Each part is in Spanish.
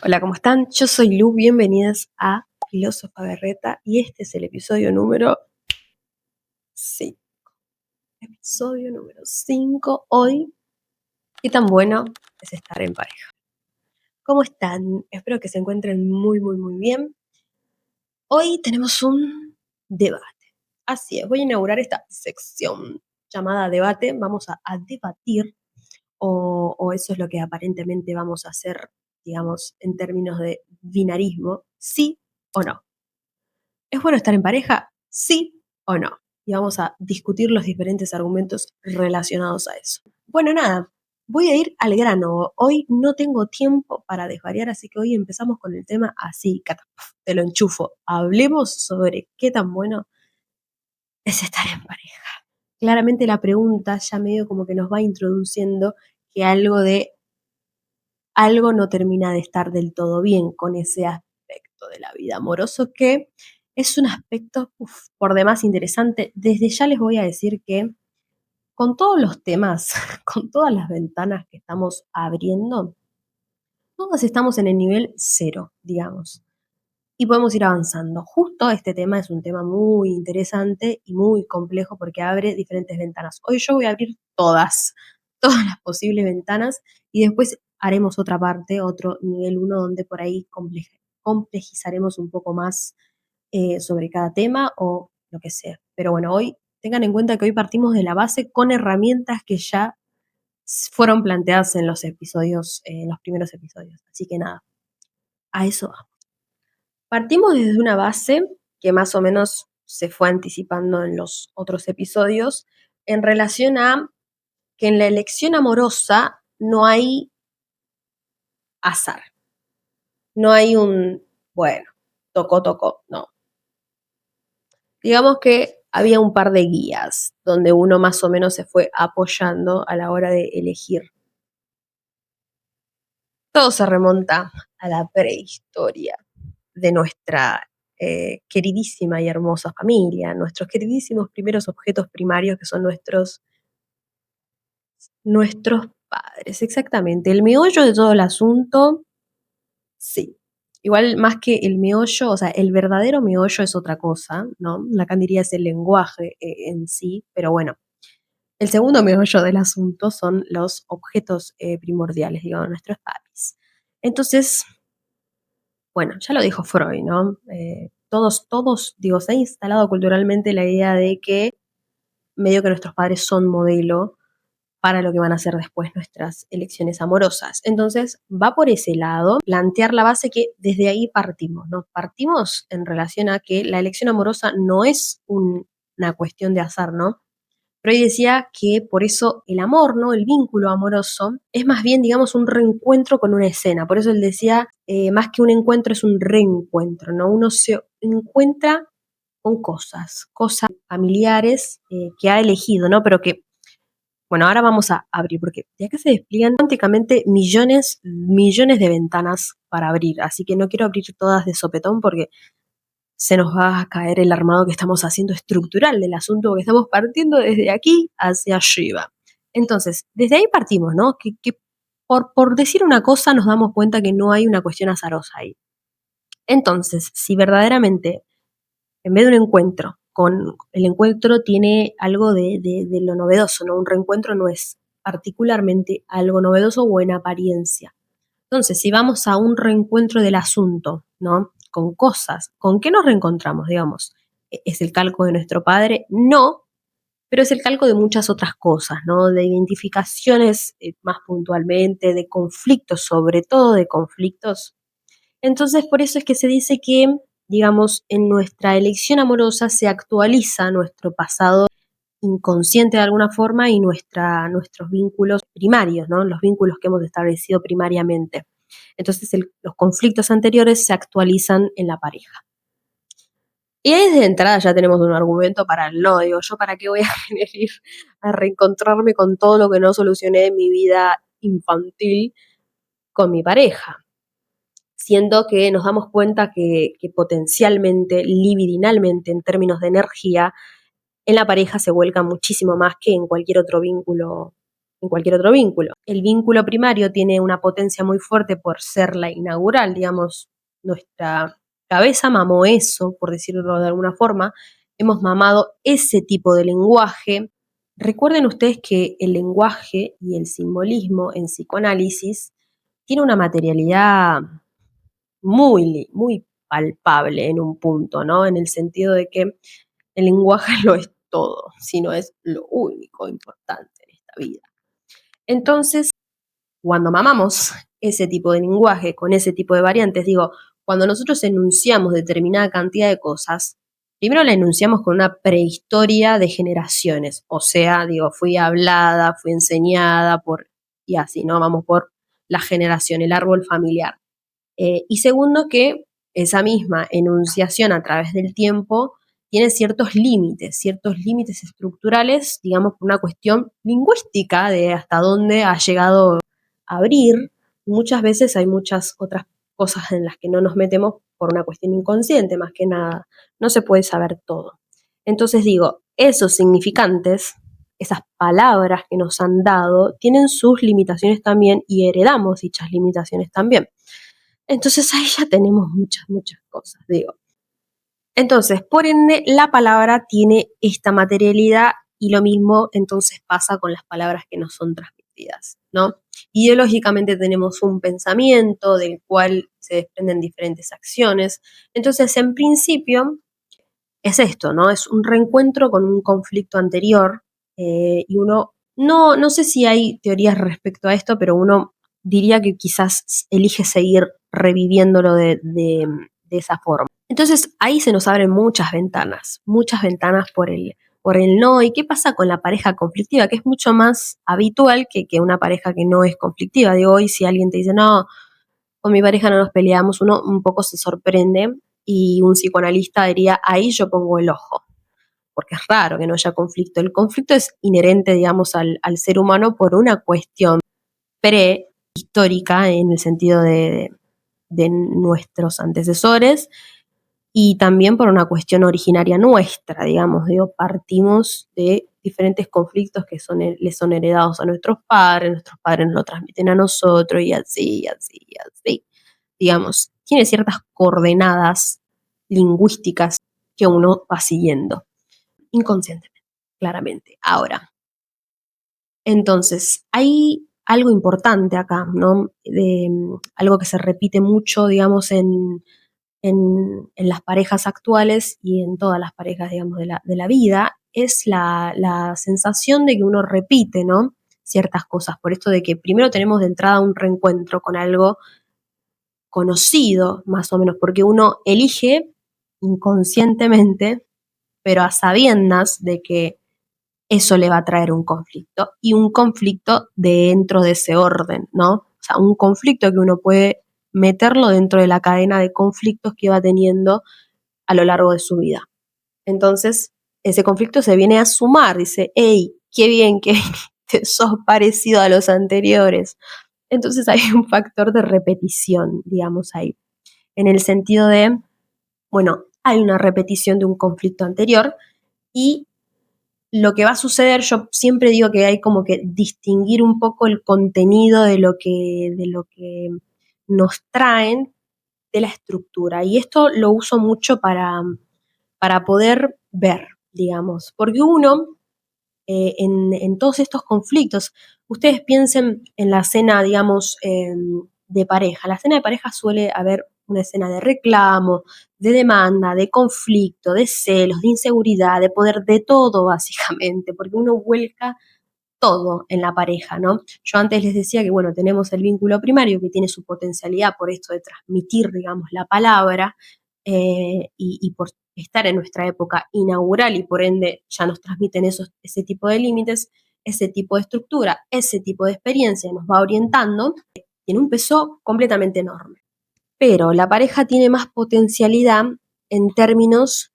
Hola, ¿cómo están? Yo soy Lu, bienvenidas a Filósofa Berreta y este es el episodio número 5. Episodio número 5. Hoy, ¿qué tan bueno es estar en pareja? ¿Cómo están? Espero que se encuentren muy bien. Hoy tenemos un debate. Así es, voy a inaugurar esta sección llamada debate. Vamos a debatir, o eso es lo que aparentemente vamos a hacer, digamos, en términos de binarismo, sí o no. ¿Es bueno estar en pareja? ¿Sí o no? Y vamos a discutir los diferentes argumentos relacionados a eso. Bueno, nada, voy a ir al grano. Hoy no tengo tiempo para desvariar, así que hoy empezamos con el tema así, te lo enchufo. Hablemos sobre qué tan bueno es estar en pareja. Claramente la pregunta ya medio como que nos va introduciendo que algo no termina de estar del todo bien con ese aspecto de la vida amoroso que es un aspecto por demás interesante. Desde ya les voy a decir que con todos los temas, con todas las ventanas que estamos abriendo, todas estamos en el nivel cero, digamos, y podemos ir avanzando. Justo este tema es un tema muy interesante y muy complejo porque abre diferentes ventanas. Hoy yo voy a abrir todas las posibles ventanas y después haremos otra parte, otro nivel uno donde por ahí complejizaremos un poco más sobre cada tema o lo que sea. Pero bueno, hoy tengan en cuenta que hoy partimos de la base con herramientas que ya fueron planteadas en los episodios, en los primeros episodios. Así que nada, a eso va. Partimos desde una base que más o menos se fue anticipando en los otros episodios en relación a que en la elección amorosa no hay azar, no hay bueno, tocó, no. Digamos que había un par de guías donde uno más o menos se fue apoyando a la hora de elegir. Todo se remonta a la prehistoria de nuestra queridísima y hermosa familia, nuestros queridísimos primeros objetos primarios que son nuestros padres, exactamente. El meollo de todo el asunto, sí. Igual más que el meollo, o sea, el verdadero meollo es otra cosa, ¿no? Lacan diría es el lenguaje en sí, pero bueno. El segundo meollo del asunto son los objetos primordiales, digamos, nuestros papis. Entonces, bueno, ya lo dijo Freud, ¿no? Todos, digo, se ha instalado culturalmente la idea de que medio que nuestros padres son modelo para lo que van a ser después nuestras elecciones amorosas. Entonces, va por ese lado, plantear la base que desde ahí partimos, ¿no? Partimos en relación a que la elección amorosa no es una cuestión de azar, ¿no? Freud decía que por eso el amor, ¿no? El vínculo amoroso es más bien, digamos, un reencuentro con una escena. Por eso él decía, más que un encuentro es un reencuentro, ¿no? Uno se encuentra con cosas familiares que ha elegido, ¿no? Pero que, bueno, ahora vamos a abrir, porque de acá se despliegan cuánticamente millones de ventanas para abrir. Así que no quiero abrir todas de sopetón porque se nos va a caer el armado que estamos haciendo estructural del asunto, porque estamos partiendo desde aquí hacia arriba. Entonces, desde ahí partimos, ¿no? Que por decir una cosa nos damos cuenta que no hay una cuestión azarosa ahí. Entonces, si verdaderamente, en vez de un encuentro, con el encuentro tiene algo de lo novedoso, ¿no? Un reencuentro no es particularmente algo novedoso o en apariencia. Entonces, si vamos a un reencuentro del asunto, ¿no? Con cosas, ¿con qué nos reencontramos, digamos? ¿Es el calco de nuestro padre? No, pero es el calco de muchas otras cosas, ¿no? De identificaciones más puntualmente, de conflictos, sobre todo de conflictos. Entonces, por eso es que se dice que, digamos, en nuestra elección amorosa se actualiza nuestro pasado inconsciente de alguna forma y nuestros vínculos primarios, ¿no? Los vínculos que hemos establecido primariamente. Entonces los conflictos anteriores se actualizan en la pareja. Y ahí desde entrada ya tenemos un argumento para el no. Digo, ¿yo para qué voy a venir a reencontrarme con todo lo que no solucioné en mi vida infantil con mi pareja? Siendo que nos damos cuenta que potencialmente, libidinalmente, en términos de energía, en la pareja se vuelca muchísimo más que en cualquier otro vínculo en cualquier otro vínculo. El vínculo primario tiene una potencia muy fuerte por ser la inaugural, digamos, nuestra cabeza mamó eso, por decirlo de alguna forma, hemos mamado ese tipo de lenguaje. Recuerden ustedes que el lenguaje y el simbolismo en psicoanálisis tiene una materialidad muy palpable en un punto, ¿no? En el sentido de que el lenguaje no es todo, sino es lo único importante en esta vida. Entonces, cuando mamamos ese tipo de lenguaje con ese tipo de variantes, digo, cuando nosotros enunciamos determinada cantidad de cosas, primero la enunciamos con una prehistoria de generaciones, o sea, digo, fui hablada, fui enseñada por, y así, ¿no? Vamos por la generación, el árbol familiar. Y segundo, que esa misma enunciación a través del tiempo tiene ciertos límites estructurales, digamos, por una cuestión lingüística de hasta dónde ha llegado a abrir. Muchas veces hay muchas otras cosas en las que no nos metemos por una cuestión inconsciente, más que nada. No se puede saber todo. Entonces digo, esos significantes, esas palabras que nos han dado, tienen sus limitaciones también y heredamos dichas limitaciones también. Entonces ahí ya tenemos muchas cosas, digo. Entonces, por ende, la palabra tiene esta materialidad y lo mismo entonces pasa con las palabras que nos son transmitidas, ¿no? Ideológicamente tenemos un pensamiento del cual se desprenden diferentes acciones. Entonces, en principio, es esto, ¿no? Es un reencuentro con un conflicto anterior y uno, no sé si hay teorías respecto a esto, pero uno diría que quizás elige seguir reviviéndolo de esa forma. Entonces ahí se nos abren muchas ventanas por el no. ¿Y qué pasa con la pareja conflictiva? Que es mucho más habitual que una pareja que no es conflictiva. Digo, hoy si alguien te dice, no, con mi pareja no nos peleamos, uno un poco se sorprende y un psicoanalista diría, ahí yo pongo el ojo, porque es raro que no haya conflicto. El conflicto es inherente, digamos, al ser humano por una cuestión prehistórica en el sentido de nuestros antecesores y también por una cuestión originaria nuestra, digamos, digo, partimos de diferentes conflictos que les son heredados a nuestros padres nos lo transmiten a nosotros y así, y así, y así. Digamos, tiene ciertas coordenadas lingüísticas que uno va siguiendo inconscientemente, claramente. Ahora, entonces, hay algo importante acá, ¿no? Algo que se repite mucho, digamos, en las parejas actuales y en todas las parejas, digamos, de la vida, es la sensación de que uno repite, ¿no? Ciertas cosas, por esto de que primero tenemos de entrada un reencuentro con algo conocido, más o menos, porque uno elige inconscientemente, pero a sabiendas de que eso le va a traer un conflicto y un conflicto dentro de ese orden, ¿no? O sea, un conflicto que uno puede meterlo dentro de la cadena de conflictos que va teniendo a lo largo de su vida. Entonces, ese conflicto se viene a sumar, dice, hey, qué bien que sos parecido a los anteriores. Entonces hay un factor de repetición, digamos, ahí, en el sentido de, bueno, hay una repetición de un conflicto anterior y lo que va a suceder, yo siempre digo que hay como que distinguir un poco el contenido de lo que nos traen de la estructura. Y esto lo uso mucho para poder ver, digamos, porque uno en todos estos conflictos, ustedes piensen en la escena, digamos, de pareja. La escena de pareja suele haber una escena de reclamo, de demanda, de conflicto, de celos, de inseguridad, de poder, de todo básicamente, porque uno vuelca todo en la pareja, ¿no? Yo antes les decía que, bueno, tenemos el vínculo primario que tiene su potencialidad por esto de transmitir, digamos, la palabra y por estar en nuestra época inaugural y por ende ya nos transmiten ese tipo de límites, ese tipo de estructura, ese tipo de experiencia, nos va orientando, tiene un peso completamente enorme. Pero la pareja tiene más potencialidad en términos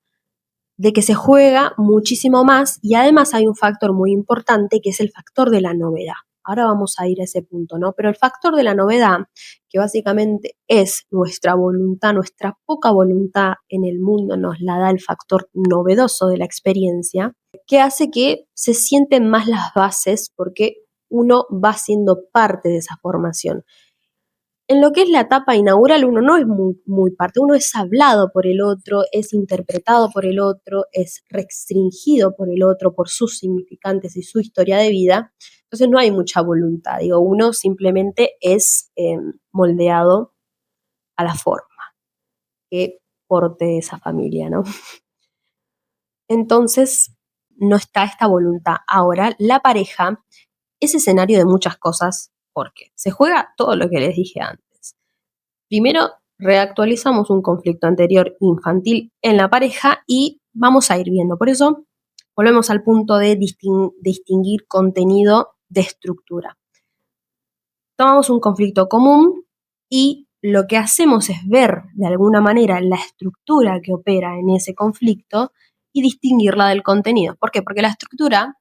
de que se juega muchísimo más y además hay un factor muy importante que es el factor de la novedad. Ahora vamos a ir a ese punto, ¿no? Pero el factor de la novedad, que básicamente es nuestra voluntad, nuestra poca voluntad en el mundo nos la da el factor novedoso de la experiencia, que hace que se sienten más las bases porque uno va siendo parte de esa formación. En lo que es la etapa inaugural, uno no es muy parte, uno es hablado por el otro, es interpretado por el otro, es restringido por el otro, por sus significantes y su historia de vida. Entonces no hay mucha voluntad, digo, uno simplemente es moldeado a la forma que porte esa familia, ¿no? Entonces no está esta voluntad. Ahora, la pareja es escenario de muchas cosas porque se juega todo lo que les dije antes. Primero, reactualizamos un conflicto anterior infantil en la pareja y vamos a ir viendo. Por eso, volvemos al punto de distinguir contenido de estructura. Tomamos un conflicto común y lo que hacemos es ver de alguna manera la estructura que opera en ese conflicto y distinguirla del contenido. ¿Por qué? Porque la estructura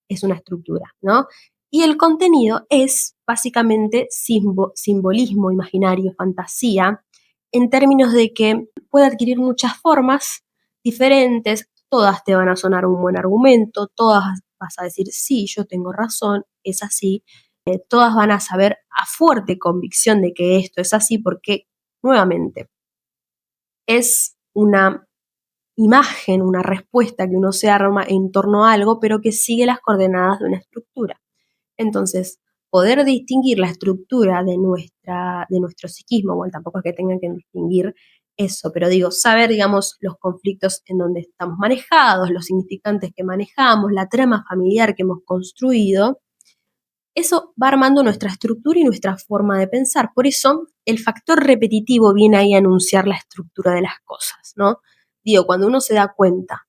es una estructura, ¿no? Y el contenido es básicamente simbolismo imaginario, fantasía, en términos de que puede adquirir muchas formas diferentes, todas te van a sonar un buen argumento, todas vas a decir, sí, yo tengo razón, es así, todas van a saber a fuerte convicción de que esto es así porque, nuevamente, es una imagen, una respuesta que uno se arma en torno a algo, pero que sigue las coordenadas de una estructura. Entonces, poder distinguir la estructura de nuestro psiquismo, bueno, tampoco es que tengan que distinguir eso, pero digo, saber, digamos, los conflictos en donde estamos manejados, los significantes que manejamos, la trama familiar que hemos construido, eso va armando nuestra estructura y nuestra forma de pensar. Por eso, el factor repetitivo viene ahí a anunciar la estructura de las cosas, ¿no? Digo, cuando uno se da cuenta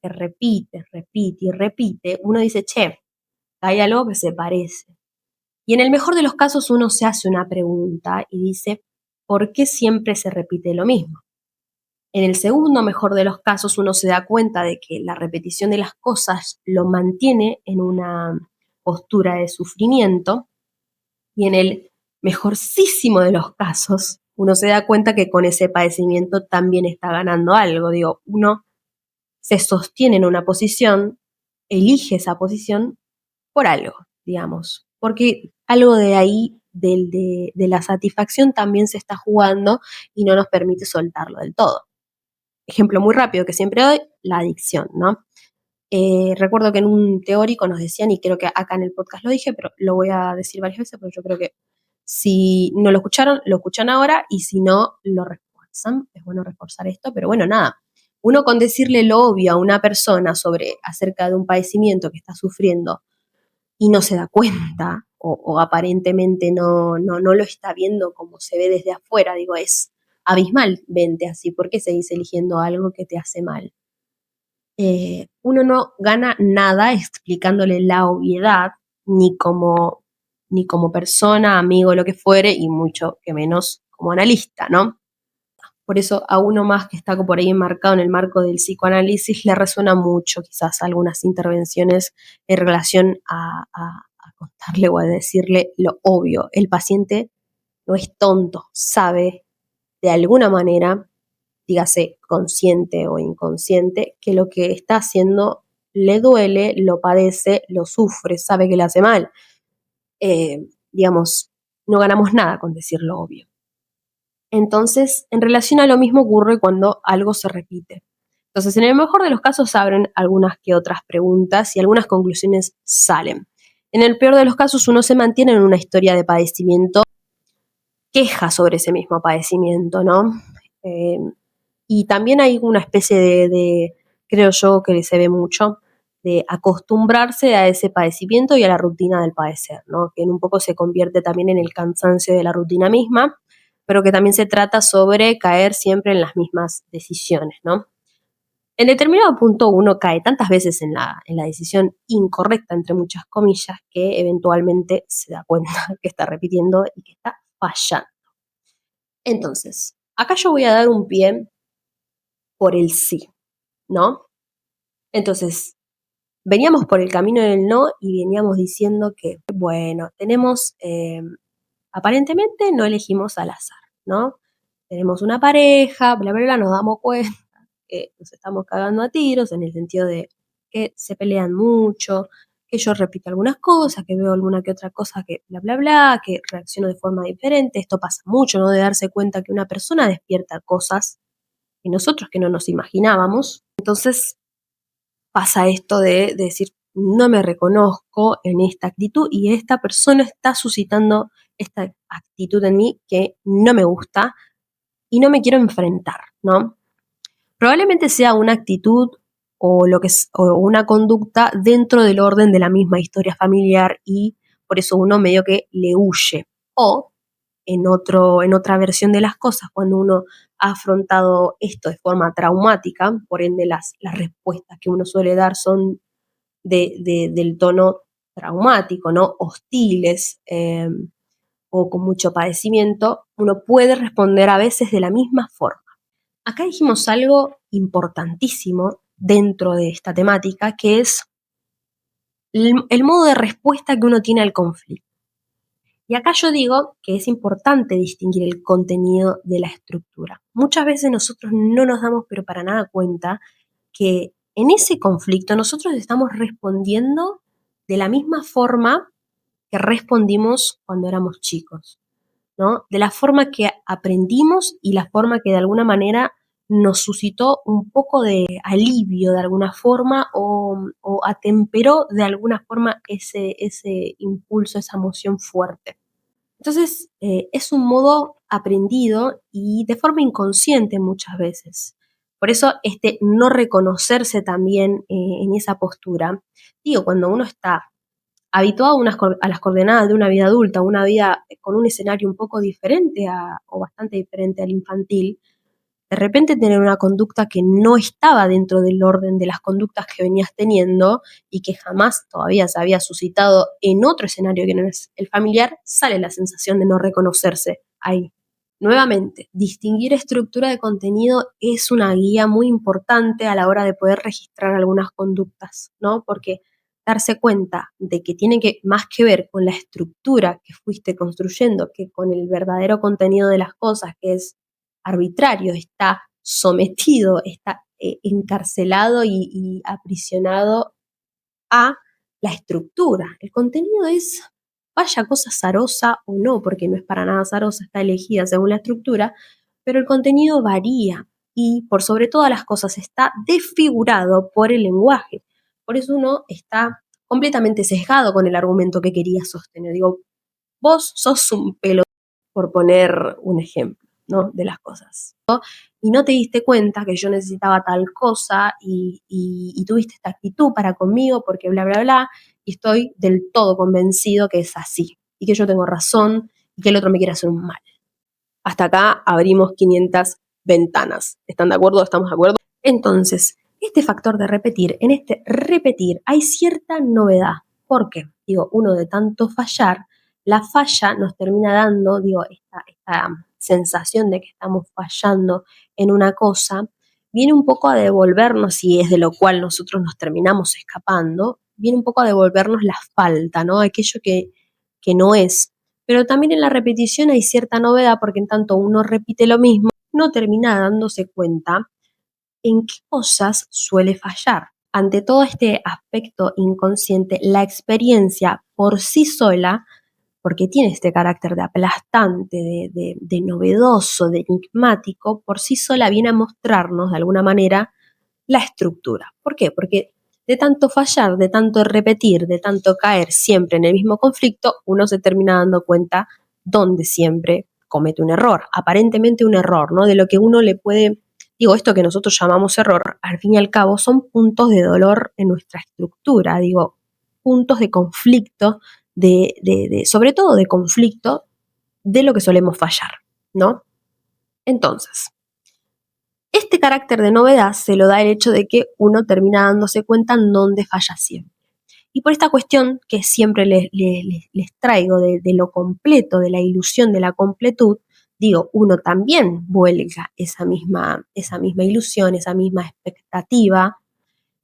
que repite, repite y repite, uno dice, che, hay algo que se parece. Y en el mejor de los casos uno se hace una pregunta y dice, ¿por qué siempre se repite lo mismo? En el segundo mejor de los casos uno se da cuenta de que la repetición de las cosas lo mantiene en una postura de sufrimiento. Y en el mejorcísimo de los casos uno se da cuenta que con ese padecimiento también está ganando algo. Digo, uno se sostiene en una posición, elige esa posición por algo, digamos, porque algo de ahí, de la satisfacción también se está jugando y no nos permite soltarlo del todo. Ejemplo muy rápido que siempre doy, la adicción, ¿no? Recuerdo que en un teórico nos decían, y creo que acá en el podcast lo dije, pero lo voy a decir varias veces porque yo creo que si no lo escucharon, lo escuchan ahora y si no, lo refuerzan. Es bueno reforzar esto, pero bueno, nada. Uno con decirle lo obvio a una persona sobre acerca de un padecimiento que está sufriendo y no se da cuenta o aparentemente no lo está viendo como se ve desde afuera, digo, es abismalmente así. ¿Por qué seguís eligiendo algo que te hace mal? Uno no gana nada explicándole la obviedad, ni como, ni como persona, amigo, lo que fuere, y mucho que menos como analista, ¿no? Por eso a uno más que está por ahí enmarcado en el marco del psicoanálisis le resuena mucho quizás algunas intervenciones en relación a contarle o a decirle lo obvio. El paciente no es tonto, sabe de alguna manera, dígase consciente o inconsciente, que lo que está haciendo le duele, lo padece, lo sufre, sabe que le hace mal. Digamos, no ganamos nada con decir lo obvio. Entonces, en relación a lo mismo ocurre cuando algo se repite. Entonces, en el mejor de los casos se abren algunas que otras preguntas y algunas conclusiones salen. En el peor de los casos uno se mantiene en una historia de padecimiento, queja sobre ese mismo padecimiento, ¿no? Eh, y también hay una especie creo yo que se ve mucho, de acostumbrarse a ese padecimiento y a la rutina del padecer, ¿no? Que en un poco se convierte también en el cansancio de la rutina misma, pero que también se trata sobre caer siempre en las mismas decisiones, ¿no? En determinado punto uno cae tantas veces en la decisión incorrecta, entre muchas comillas, que eventualmente se da cuenta que está repitiendo y que está fallando. Entonces, acá yo voy a dar un pie por el sí, ¿no? Entonces, veníamos por el camino del no y veníamos diciendo que, bueno, tenemos, aparentemente no elegimos al azar, ¿no? Tenemos una pareja, bla, bla, bla, nos damos cuenta que nos estamos cagando a tiros en el sentido de que se pelean mucho, que yo repito algunas cosas, que veo alguna que otra cosa que bla, bla, bla, que reacciono de forma diferente. Esto pasa mucho, ¿no? De darse cuenta que una persona despierta cosas y nosotros que no nos imaginábamos. Entonces pasa esto de decir, no me reconozco en esta actitud y esta persona está suscitando esta actitud en mí que no me gusta y no me quiero enfrentar, ¿no? Probablemente sea una actitud o, lo que es, o una conducta dentro del orden de la misma historia familiar y por eso uno medio que le huye. O en otra versión de las cosas, cuando uno ha afrontado esto de forma traumática, por ende las respuestas que uno suele dar son del tono traumático, ¿no? Hostiles o con mucho padecimiento, uno puede responder a veces de la misma forma. Acá dijimos algo importantísimo dentro de esta temática, que es el modo de respuesta que uno tiene al conflicto. Y acá yo digo que es importante distinguir el contenido de la estructura. Muchas veces nosotros no nos damos pero para nada cuenta que en ese conflicto nosotros estamos respondiendo de la misma forma que respondimos cuando éramos chicos, ¿no? De la forma que aprendimos y la forma que de alguna manera nos suscitó un poco de alivio de alguna forma o atemperó de alguna forma ese impulso, esa emoción fuerte. Entonces, es un modo aprendido y de forma inconsciente muchas veces. Por eso, este no reconocerse también en esa postura. Digo, cuando uno está habituado a las coordenadas de una vida adulta, una vida con un escenario un poco diferente o bastante diferente al infantil, de repente tener una conducta que no estaba dentro del orden de las conductas que venías teniendo y que jamás todavía se había suscitado en otro escenario que no es el familiar, sale la sensación de no reconocerse ahí. Nuevamente, distinguir estructura de contenido es una guía muy importante a la hora de poder registrar algunas conductas, ¿no? Porque darse cuenta de que tiene que más que ver con la estructura que fuiste construyendo que con el verdadero contenido de las cosas, que es arbitrario, está sometido, está encarcelado y aprisionado a la estructura. El contenido es, vaya cosa azarosa o no, porque no es para nada azarosa, está elegida según la estructura, pero el contenido varía y por sobre todas las cosas está desfigurado por el lenguaje. Por eso uno está completamente sesgado con el argumento que quería sostener. Digo, vos sos un pelo, por poner un ejemplo, ¿no? De las cosas. Y no te diste cuenta que yo necesitaba tal cosa y tuviste esta actitud para conmigo porque bla, bla, bla, y estoy del todo convencido que es así y que yo tengo razón y que el otro me quiere hacer un mal. Hasta acá abrimos 500 ventanas. ¿Están de acuerdo? ¿Estamos de acuerdo? Entonces, este factor de repetir, en este repetir hay cierta novedad. ¿Por qué? Digo, uno de tanto fallar, la falla nos termina dando, digo, esta sensación de que estamos fallando en una cosa, viene un poco a devolvernos, y es de lo cual nosotros nos terminamos escapando, viene un poco a devolvernos la falta, ¿no? Aquello que no es. Pero también en la repetición hay cierta novedad porque en tanto uno repite lo mismo, no termina dándose cuenta en qué cosas suele fallar. Ante todo este aspecto inconsciente, la experiencia por sí sola, porque tiene este carácter de aplastante, de novedoso, de enigmático, por sí sola viene a mostrarnos de alguna manera la estructura. ¿Por qué? Porque de tanto fallar, de tanto repetir, de tanto caer siempre en el mismo conflicto, uno se termina dando cuenta dónde siempre comete un error, aparentemente un error, ¿no? De lo que uno le puede, digo, esto que nosotros llamamos error, al fin y al cabo son puntos de dolor en nuestra estructura, digo, puntos de conflicto, sobre todo de conflicto, de lo que solemos fallar, ¿no? Entonces, este carácter de novedad se lo da el hecho de que uno termina dándose cuenta en dónde falla siempre. Y por esta cuestión que siempre les traigo de lo completo, de la ilusión de la completud, digo, uno también vuelca esa misma ilusión, esa misma expectativa.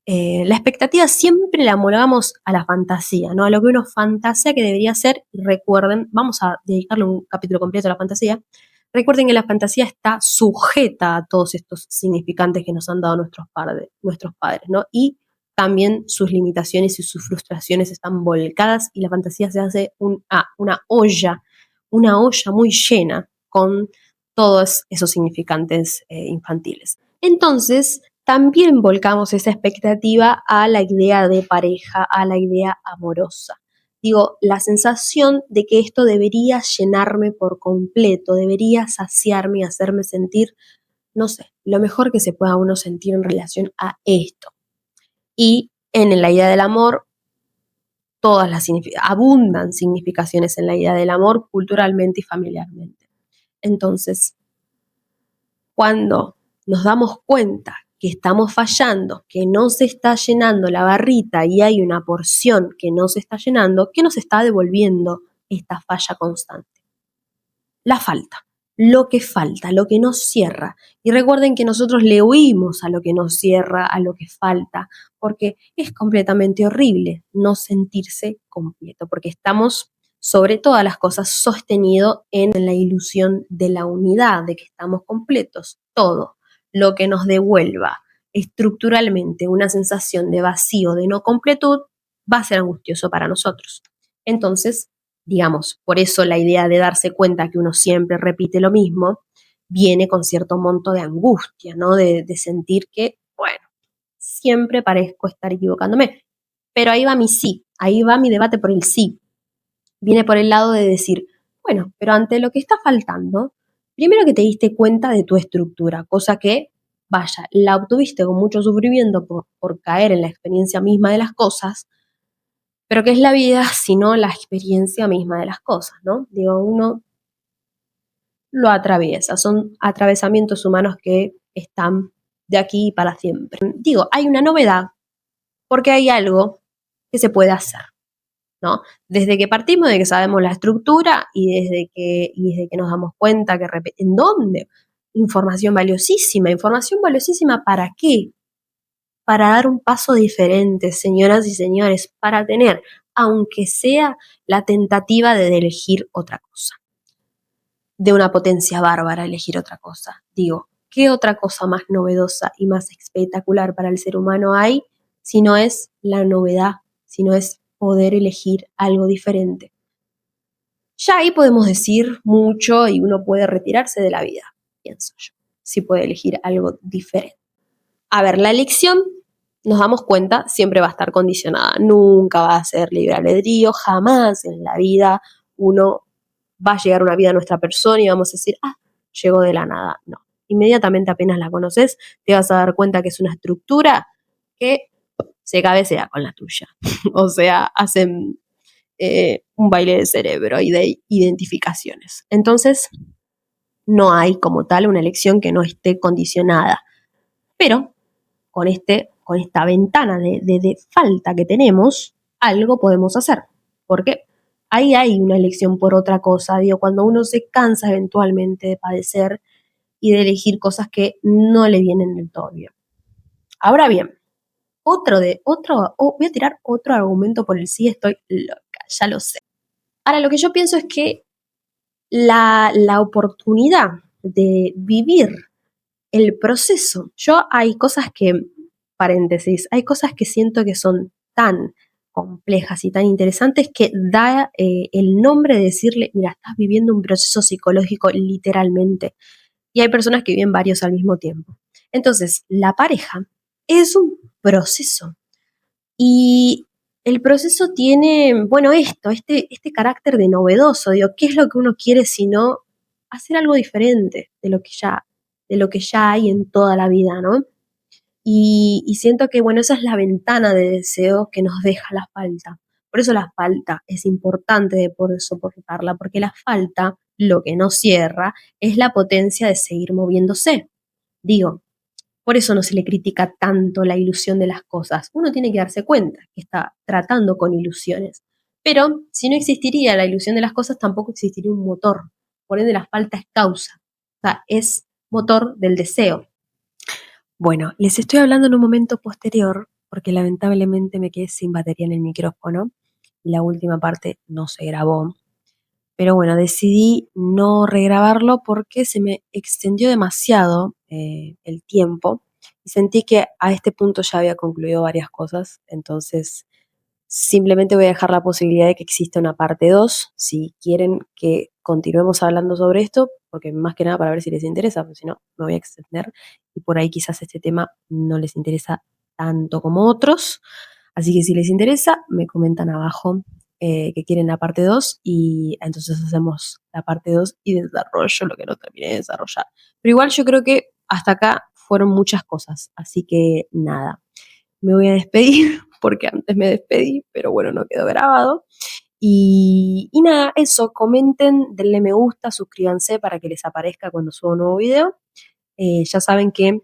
La expectativa siempre la homologamos a la fantasía, ¿no? A lo que uno fantasea que debería ser. Y recuerden, vamos a dedicarle un capítulo completo a la fantasía. Recuerden que la fantasía está sujeta a todos estos significantes que nos han dado nuestros padres, ¿no? Y también sus limitaciones y sus frustraciones están volcadas y la fantasía se hace una olla muy llena con todos esos significantes infantiles. Entonces, también volcamos esa expectativa a la idea de pareja, a la idea amorosa. Digo, la sensación de que esto debería llenarme por completo, debería saciarme y hacerme sentir, no sé, lo mejor que se pueda uno sentir en relación a esto. Y en la idea del amor, abundan significaciones en la idea del amor culturalmente y familiarmente. Entonces, cuando nos damos cuenta que estamos fallando, que no se está llenando la barrita y hay una porción que no se está llenando, ¿qué nos está devolviendo esta falla constante? La falta, lo que nos cierra. Y recuerden que nosotros le huimos a lo que nos cierra, a lo que falta, porque es completamente horrible no sentirse completo, porque estamos sobre todas las cosas sostenido en la ilusión de la unidad, de que estamos completos. Todo lo que nos devuelva estructuralmente una sensación de vacío, de no completud, va a ser angustioso para nosotros. Entonces, digamos, por eso la idea de darse cuenta que uno siempre repite lo mismo viene con cierto monto de angustia, ¿no? De sentir que, bueno, siempre parezco estar equivocándome. Pero ahí va mi sí, ahí va mi debate por el sí. Viene por el lado de decir, bueno, pero ante lo que está faltando, primero que te diste cuenta de tu estructura, cosa que, vaya, la obtuviste con mucho sufrimiento por caer en la experiencia misma de las cosas, pero ¿qué es la vida sino la experiencia misma de las cosas, ¿no? Digo, uno lo atraviesa, son atravesamientos humanos que están de aquí para siempre. Digo, hay una novedad porque hay algo que se puede hacer, ¿no? Desde que partimos de que sabemos la estructura y desde que nos damos cuenta que ¿en dónde? Información valiosísima ¿para qué? Para dar un paso diferente, señoras y señores, para tener, aunque sea la tentativa de elegir otra cosa, de una potencia bárbara elegir otra cosa. Digo, ¿qué otra cosa más novedosa y más espectacular para el ser humano hay si no es la novedad, si no es poder elegir algo diferente? Ya ahí podemos decir mucho y uno puede retirarse de la vida, pienso yo, si puede elegir algo diferente. A ver, la elección, nos damos cuenta, siempre va a estar condicionada, nunca va a ser libre albedrío, jamás en la vida uno va a llegar una vida a nuestra persona y vamos a decir, llegó de la nada. No, inmediatamente apenas la conoces, te vas a dar cuenta que es una estructura que se cabecea con la tuya. O sea, hacen un baile de cerebro y de identificaciones. Entonces, no hay como tal una elección que no esté condicionada. Pero con esta ventana de falta que tenemos, algo podemos hacer. Porque ahí hay una elección por otra cosa. Digo, cuando uno se cansa eventualmente de padecer y de elegir cosas que no le vienen del todo bien. Ahora bien, voy a tirar otro argumento por el sí, estoy loca, ya lo sé. Ahora, lo que yo pienso es que la oportunidad de vivir el proceso, hay cosas que, paréntesis, hay cosas que siento que son tan complejas y tan interesantes que da el nombre de decirle, mira, estás viviendo un proceso psicológico literalmente. Y hay personas que viven varios al mismo tiempo. Entonces, la pareja es un proceso. Y el proceso tiene, bueno, este carácter de novedoso, digo, ¿qué es lo que uno quiere sino hacer algo diferente de lo que ya hay en toda la vida, ¿no? Y siento que, bueno, esa es la ventana de deseo que nos deja la falta. Por eso la falta es importante de poder soportarla, porque la falta, lo que no cierra, es la potencia de seguir moviéndose. Digo, por eso no se le critica tanto la ilusión de las cosas. Uno tiene que darse cuenta que está tratando con ilusiones. Pero si no existiría la ilusión de las cosas, tampoco existiría un motor. Por ende, la falta es causa. O sea, es motor del deseo. Bueno, les estoy hablando en un momento posterior, porque lamentablemente me quedé sin batería en el micrófono y la última parte no se grabó. Pero bueno, decidí no regrabarlo porque se me extendió demasiado el tiempo. y sentí que a este punto ya había concluido varias cosas, entonces simplemente voy a dejar la posibilidad de que exista una parte 2 si quieren que continuemos hablando sobre esto, porque más que nada para ver si les interesa, porque si no, me voy a extender y por ahí quizás este tema no les interesa tanto como otros. Así que si les interesa, me comentan abajo que quieren la parte 2 y entonces hacemos la parte 2 y desarrollo lo que no terminé de desarrollar. Pero igual yo creo que hasta acá fueron muchas cosas, así que nada, me voy a despedir porque antes me despedí, pero bueno, no quedó grabado. Y nada, eso, comenten, denle me gusta, suscríbanse para que les aparezca cuando suba un nuevo video. Ya saben que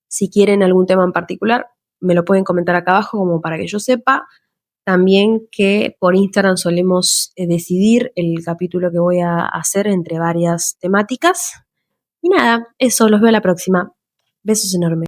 si quieren algún tema en particular, me lo pueden comentar acá abajo como para que yo sepa. También que por Instagram solemos decidir el capítulo que voy a hacer entre varias temáticas. Y nada, eso, los veo a la próxima. Besos enormes.